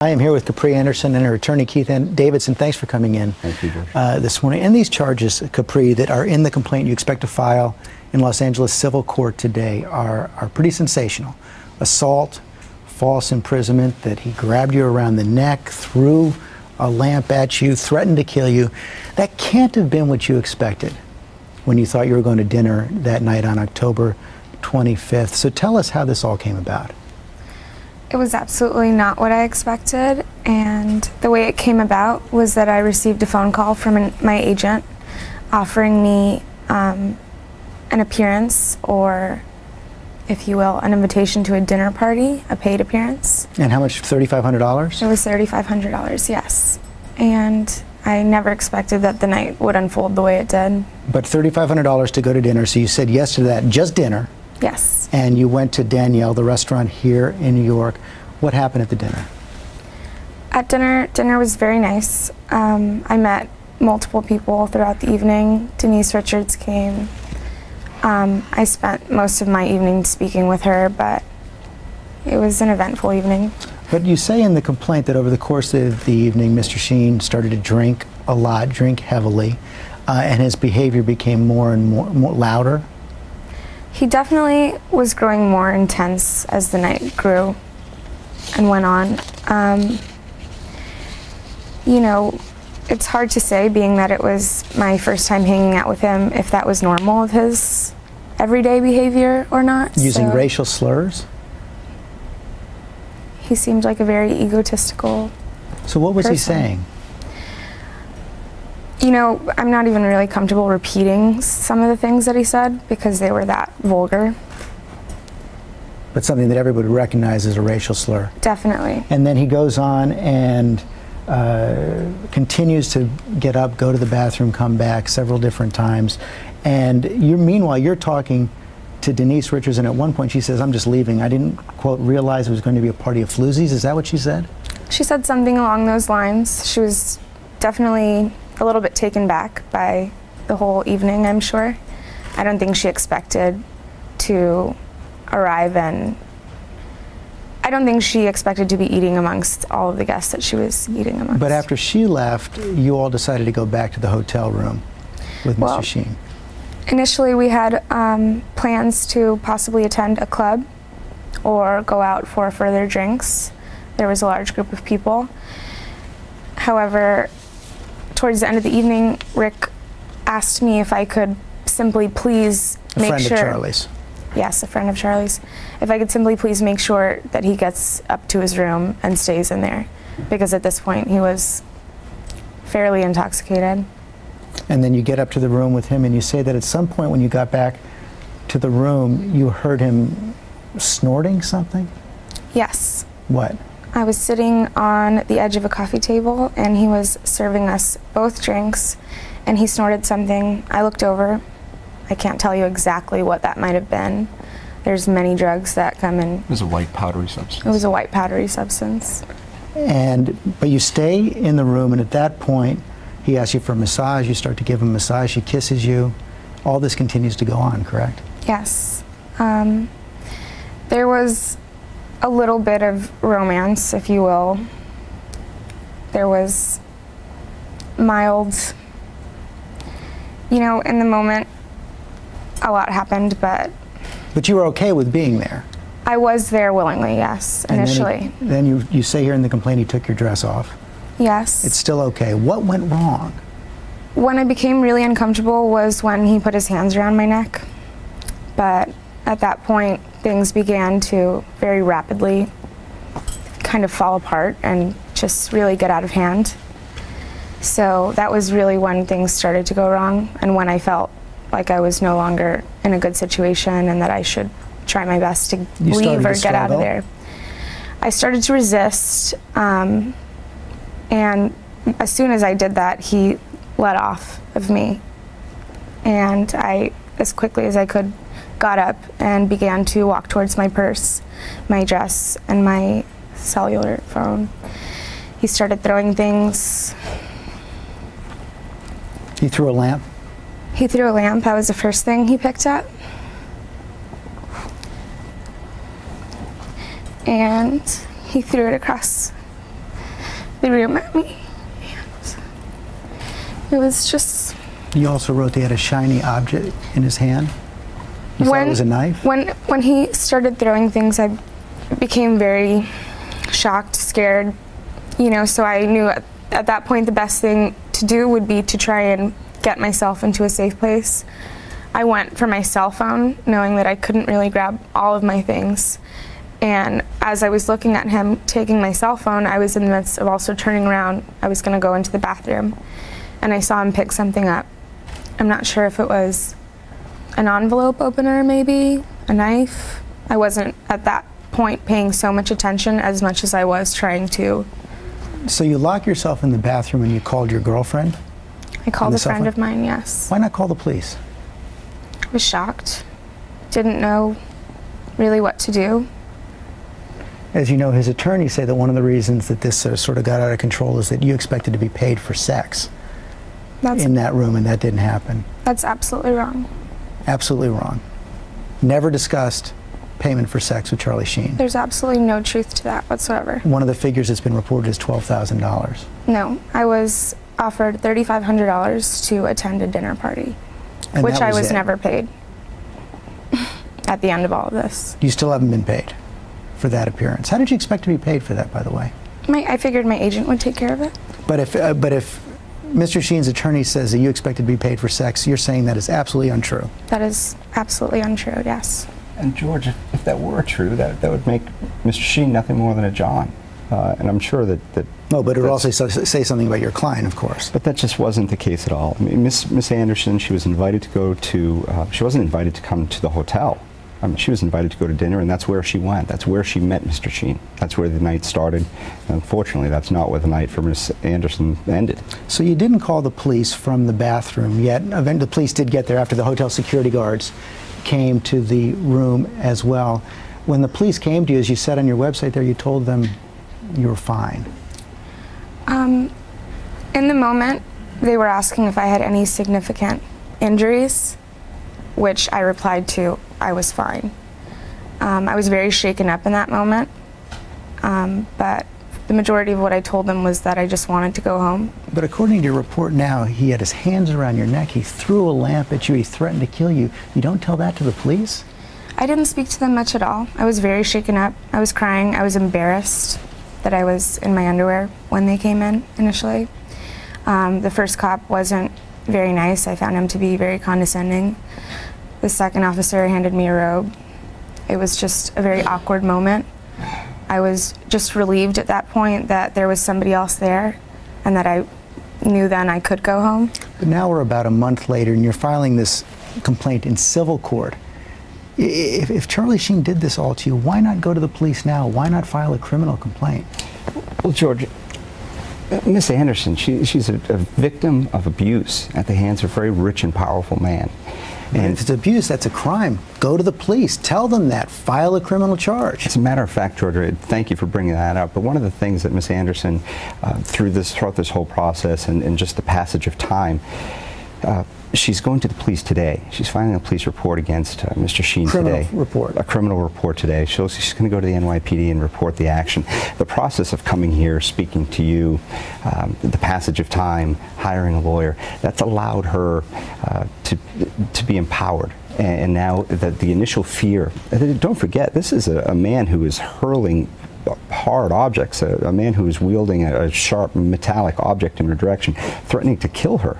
I am here with Capri Anderson and her attorney Keith Davidson. Thanks for coming in this morning. And these charges, Capri, that are in the complaint you expect to file in Los Angeles civil court today are pretty sensational. Assault, false imprisonment, that he grabbed you around the neck, threw a lamp at you, threatened to kill you. That can't have been what you expected when you thought you were going to dinner that night on October 25th. So tell us how this all came about. It was absolutely not what I expected, and the way it came about was that I received a phone call from my agent offering me an appearance, or if you will, an invitation to a dinner party, a paid appearance. And how much, $3,500? It was $3,500, yes. And I never expected that the night would unfold the way it did. But $3,500 to go to dinner, so you said yes to that, just dinner. Yes. And you went to Danielle, the restaurant here in New York. What happened at the dinner? At dinner was very nice. I met multiple people throughout the evening. Denise Richards came. I spent most of my evening speaking with her, but it was an eventful evening. But you say in the complaint that over the course of the evening, Mr. Sheen started to drink a lot, drink heavily, and his behavior became more and more louder. He definitely was growing more intense as the night grew and went on. You know, it's hard to say, being that it was my first time hanging out with him, if that was normal of his everyday behavior or not. Using racial slurs? He seemed like a very egotistical So what was person. he saying? You know, I'm not even really comfortable repeating some of the things that he said because they were that vulgar. But something that everybody would recognize as a racial slur. Definitely. And then he goes on and continues to get up, go to the bathroom, come back several different times. And meanwhile, you're talking to Denise Richards, and at one point she says, "I'm just leaving. I didn't, quote, realize it was going to be a party of floozies." Is that what she said? She said something along those lines. She was definitely a little bit taken back by the whole evening, I'm sure. I don't think she expected to arrive, and I don't think she expected to be eating amongst all of the guests that she was eating amongst. But after she left, you all decided to go back to the hotel room with Mr. Sheen. Initially, we had plans to possibly attend a club or go out for further drinks. There was a large group of people. However, towards the end of the evening, Rick asked me if I could simply please make sure... A friend of Charlie's. Yes, a friend of Charlie's. If I could simply please make sure that he gets up to his room and stays in there, because at this point he was fairly intoxicated. And then you get up to the room with him, and you say that at some point when you got back to the room, you heard him snorting something? Yes. What? I was sitting on the edge of a coffee table, and he was serving us both drinks, and he snorted something. I looked over. I can't tell you exactly what that might have been. There's many drugs that come in. It was a white powdery substance. It was a white powdery substance. But you stay in the room, and at that point, he asks you for a massage. You start to give him a massage. He kisses you. All this continues to go on, correct? Yes. There was a little bit of romance, if you will. There was mild, you know, in the moment, a lot happened, but... But you were okay with being there? I was there willingly, yes, initially. And then you say here in the complaint he took your dress off. Yes. It's still okay. What went wrong? When I became really uncomfortable was when he put his hands around my neck. But at that point, things began to very rapidly kind of fall apart and just really get out of hand. So that was really when things started to go wrong, and when I felt like I was no longer in a good situation and that I should try my best to leave or get out of there. I started to resist, and as soon as I did that, he let off of me. And I, as quickly as I could, got up and began to walk towards my purse, my dress, and my cellular phone. He started throwing things. He threw a lamp? He threw a lamp. That was the first thing he picked up. And he threw it across the room at me. And it was just... You also wrote he had a shiny object in his hand? You thought it was a knife? When he started throwing things, I became very shocked, scared, you know, so I knew at that point the best thing to do would be to try and get myself into a safe place. I went for my cell phone, knowing that I couldn't really grab all of my things. And as I was looking at him taking my cell phone, I was in the midst of also turning around. I was going to go into the bathroom, and I saw him pick something up. I'm not sure if it was an envelope opener, maybe, a knife. I wasn't at that point paying so much attention as much as I was trying to. So you lock yourself in the bathroom and you called your girlfriend? I called a friend of mine, yes. Why not call the police? I was shocked. Didn't know really what to do. As you know, his attorneys say that one of the reasons that this sort of got out of control is that you expected to be paid for sex in that room, and that didn't happen. That's absolutely wrong. Absolutely wrong. Never discussed payment for sex with Charlie Sheen. There's absolutely no truth to that whatsoever. One of the figures that's been reported is $12,000. No, I was offered $3,500 to attend a dinner party, which I was never paid at the end of all of this. You still haven't been paid for that appearance. How did you expect to be paid for that, by the way? I figured my agent would take care of it. But if Mr. Sheen's attorney says that you expected to be paid for sex, you're saying that is absolutely untrue. That is absolutely untrue, yes. And George, if that were true, that would make Mr. Sheen nothing more than a John. And I'm sure that... No, but it would also say something about your client, of course. But that just wasn't the case at all. I mean, Miss Anderson, she was invited to go to... she wasn't invited to come to the hotel. She was invited to go to dinner, and that's where she went. That's where she met Mr. Sheen. That's where the night started. Unfortunately, that's not where the night for Miss Anderson ended. So you didn't call the police from the bathroom yet. Eventually, the police did get there after the hotel security guards came to the room as well. When the police came to you, as you said on your website there, you told them you were fine. In the moment, they were asking if I had any significant injuries, which I replied to, I was fine. I was very shaken up in that moment, but the majority of what I told them was that I just wanted to go home. But according to your report now, he had his hands around your neck, he threw a lamp at you, he threatened to kill you. You don't tell that to the police? I didn't speak to them much at all. I was very shaken up. I was crying. I was embarrassed that I was in my underwear when they came in initially. The first cop wasn't very nice. I found him to be very condescending. The second officer handed me a robe. It was just a very awkward moment. I was just relieved at that point that there was somebody else there and that I knew then I could go home. But now we're about a month later and you're filing this complaint in civil court. If Charlie Sheen did this all to you, why not go to the police now? Why not file a criminal complaint? Well, George, Miss Anderson, she's a victim of abuse at the hands of a very rich and powerful man. And if it's abuse, that's a crime. Go to the police. Tell them that. File a criminal charge. As a matter of fact, George, thank you for bringing that up. But one of the things that Miss Anderson, throughout this whole process and just the passage of time, she's going to the police today. She's filing a police report against Mr. Sheen today. Report. A criminal report today. So she's going to go to the NYPD and report the action. The process of coming here, speaking to you, the passage of time, hiring a lawyer, that's allowed her to be empowered. And now that the initial fear, don't forget, this is a man who is hurling hard objects, a man who is wielding a sharp metallic object in her direction, threatening to kill her.